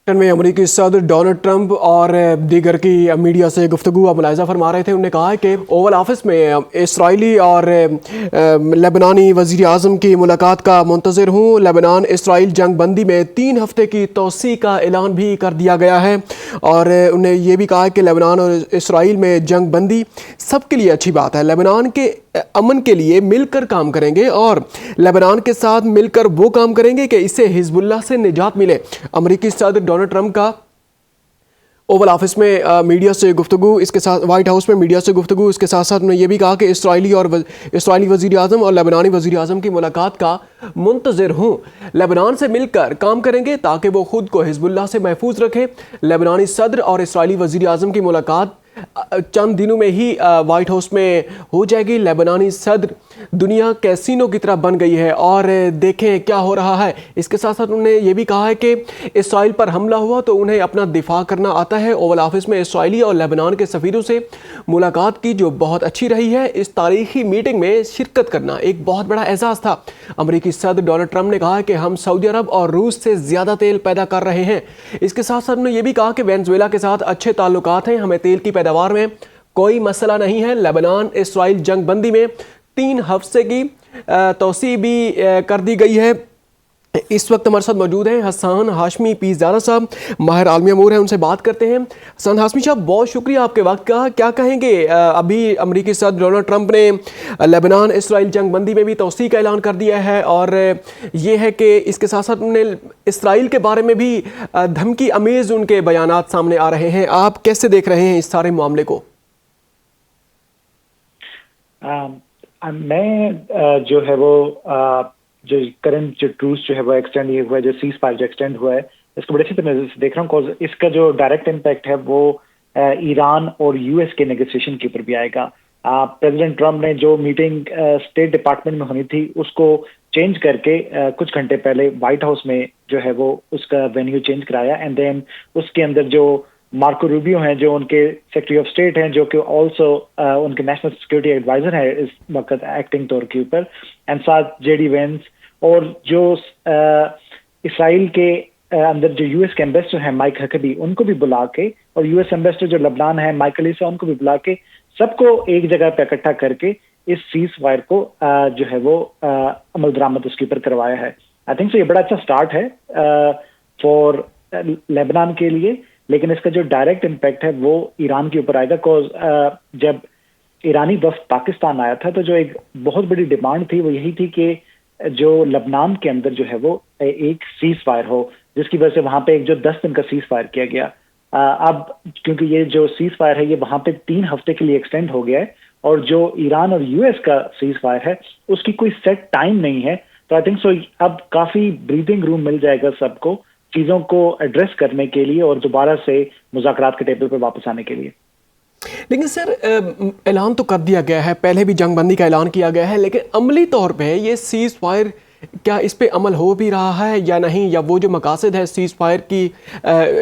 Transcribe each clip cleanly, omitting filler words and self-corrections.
में अमरीकी सदर डोनाल्ड ट्रंप और दीगर की मीडिया से गुफ्तगू आप मुलाहिज़ा फरमा रहे थे। उन्होंने कहा है कि ओवल ऑफिस में इसराइली और लेबनानी वज़ीर आज़म की मुलाकात का मुंतज़िर हूँ। लेबनान इसराइल जंग बंदी में 3 हफ्ते की तोसी का ऐलान भी कर दिया गया है और उन्हें ये भी कहा है कि लेबनान और इसराइल में जंग बंदी सबके लिए अच्छी बात है। लेबनान के अमन के लिए मिलकर काम करेंगे और लेबनान के साथ मिलकर वो काम करेंगे कि इससे हिजबुल्लाह से निजात मिले। अमरीकी सदर डोनाल्ड ट्रंप का ओवल ऑफिस में मीडिया से गुफ्तगू, इसके साथ वाइट हाउस में मीडिया से गुफ्तगू, इसके साथ साथ उन्होंने ये भी कहा कि इसराइली वज़ीर आज़म और लेबनानी वज़ीर आज़म की मुलाकात का मुंतज़िर हूँ। लेबनान से मिलकर काम करेंगे ताकि वो खुद को हिजबुल्लाह से महफूज रखे। लेबनानी सदर और इसराइली वज़ीर आज़म की मुलाकात चंद दिनों में ही वाइट हाउस में हो जाएगी। लेबनानी सदर दुनिया कैसीनो की तरह बन गई है और देखें क्या हो रहा है। इसके साथ साथ उन्होंने ये भी कहा है कि इसराइल पर हमला हुआ तो उन्हें अपना दिफा करना आता है। ओवल ऑफिस में इसराइली और लेबनान के सफ़ीरों से मुलाकात की जो बहुत अच्छी रही है। इस तारीखी मीटिंग में शिरकत करना एक बहुत बड़ा एहसास था। अमरीकी सदर डोनाल्ड ट्रंप ने कहा कि हम सऊदी अरब और रूस से ज़्यादा तेल पैदा कर रहे हैं। इसके साथ साथ उन्होंने ये भी कहा कि वेनेजुएला के साथ अच्छे ताल्लुकात हैं, हमें तेल की पैदावार में कोई मसला नहीं है। लेबनान इसराइल जंग बंदी में 3 हफ्ते की तोसी भी कर दी गई है। इस वक्त हमारे साथ मौजूद हैं हसन हाशमी पीरज़ादा साहब, माहिर आलमी अमूर हैं, उनसे बात करते हैं। हसन हाशमी साहब, बहुत शुक्रिया आपके वक्त का। क्या कहेंगे, अभी अमरीकी सदर डोनाल्ड ट्रंप ने लेबनान इसराइल जंग बंदी में भी तोसी का ऐलान कर दिया है और ये है कि इसके साथ साथ उन्होंने इसराइल के बारे में भी धमकी अमेज़ उनके बयानात सामने आ रहे हैं। आप कैसे देख रहे हैं इस सारे मामले को? मैं जो है वो जो करंट जो ट्रूस जो है वो एक्सटेंड ये हुआ है, जो सीज फायर जो एक्सटेंड हुआ है, इसको बड़े अच्छी तरह से देख रहा हूँ। कॉज इसका जो डायरेक्ट इम्पैक्ट है वो ईरान और यूएस के नेगोशिएशन के ऊपर भी आएगा। प्रेसिडेंट ट्रंप ने जो मीटिंग स्टेट डिपार्टमेंट में होनी थी उसको चेंज करके कुछ घंटे पहले व्हाइट हाउस में जो है वो उसका वेन्यू चेंज कराया। एंड देन उसके अंदर जो मार्को रूबियो हैं, जो उनके सेक्रेटरी ऑफ स्टेट हैं, जो कि ऑल्सो उनके नेशनल सिक्योरिटी एडवाइजर है इस वक्त एक्टिंग तौर के ऊपर, एंड साथ जेडी वेंस, और जो इसराइल के अंदर जो यूएस के एम्बेसडर हैं माइक हकबी, उनको भी बुला के, और यूएस एम्बेसडर जो लबनान है माइकल ईसा, उनको भी बुला के सबको एक जगह पे इकट्ठा करके इस सीज फायर को जो है वो अमल दरामद उसके ऊपर करवाया है। आई थिंक सो ये बड़ा अच्छा स्टार्ट है फॉर लेबनान के लिए, लेकिन इसका जो डायरेक्ट इम्पैक्ट है वो ईरान के ऊपर आएगा। बिकॉज जब ईरानी वफ्द पाकिस्तान आया था तो जो एक बहुत बड़ी डिमांड थी वो यही थी कि जो लबनान के अंदर जो है वो एक सीज फायर हो, जिसकी वजह से वहां पे एक जो 10 दिन का सीज फायर किया गया। अब क्योंकि ये जो सीज फायर है ये वहां पे 3 हफ्ते के लिए एक्सटेंड हो गया है, और जो ईरान और यूएस का सीज फायर है उसकी कोई सेट टाइम नहीं है। तो आई थिंक सो अब काफी ब्रीदिंग रूम मिल जाएगा सबको चीजों को एड्रेस करने के लिए और दोबारा से मुज़ाकरात के टेबल पर वापस आने के लिए। लेकिन सर, ऐलान तो कर दिया गया है, पहले भी जंग बंदी का ऐलान किया गया है, लेकिन अमली तौर पे ये सीज फायर क्या इस पे अमल हो भी रहा है या नहीं, या वो जो मकासद है सीज फायर की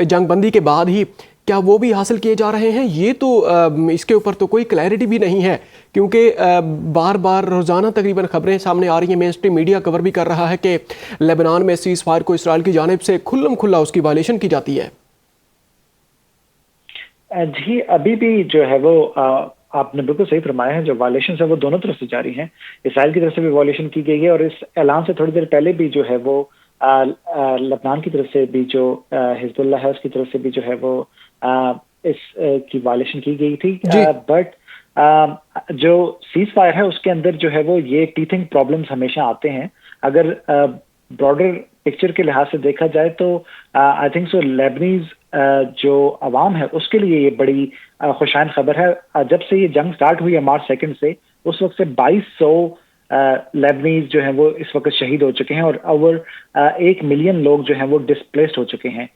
जंग बंदी के बाद ही क्या वो भी हासिल किए जा रहे हैं? ये तो इसके ऊपर तो कोई क्लैरिटी भी नहीं है, क्योंकि बार बार रोज़ाना तकरीबन खबरें सामने आ रही हैं, मेन स्ट्रीम मीडिया कवर भी कर रहा है कि लेबनान में सीज फायर को इसराइल की जानिब से खुल्लम खुल्ला उसकी वायलेशन की जाती है। जी, अभी भी जो है वो आपने बिल्कुल सही फरमाया है, जो वायलेशन है वो दोनों तरफ से जारी हैं। इसराइल की तरफ से भी वायलेशन की गई है और इस ऐलान से थोड़ी देर पहले भी जो है वो लबनान की तरफ से भी जो हिजबुल्लाह है उसकी तरफ से भी जो है वो इस की वायलेशन की गई थी। बट जो सीज फायर है उसके अंदर जो है वो ये टीथिंग प्रॉब्लम्स हमेशा आते हैं। अगर ब्रॉडर पिक्चर के लिहाज से देखा जाए तो आई थिंक सो लेबनीज जो अवाम है उसके लिए ये बड़ी खुशाइन खबर है। जब से ये जंग स्टार्ट हुई है मार्च 2 से, उस वक्त से 2200 लेबनीज जो हैं वो इस वक्त शहीद हो चुके हैं और ओवर 1 मिलियन लोग जो हैं वो डिस्प्लेस्ड हो चुके हैं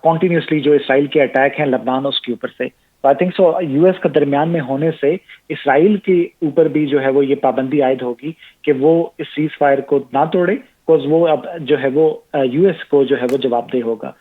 कॉन्टीन्यूसली जो इसराइल के अटैक हैं लबनान उसके ऊपर से। तो आई थिंक सो यूएस का दरमियान में होने से इसराइल के ऊपर भी जो है वो ये पाबंदी आयद होगी कि वो इस सीज फायर को ना तोड़े, बिकॉज वो अब जो है वो यूएस को जो है वो जवाबदेह होगा।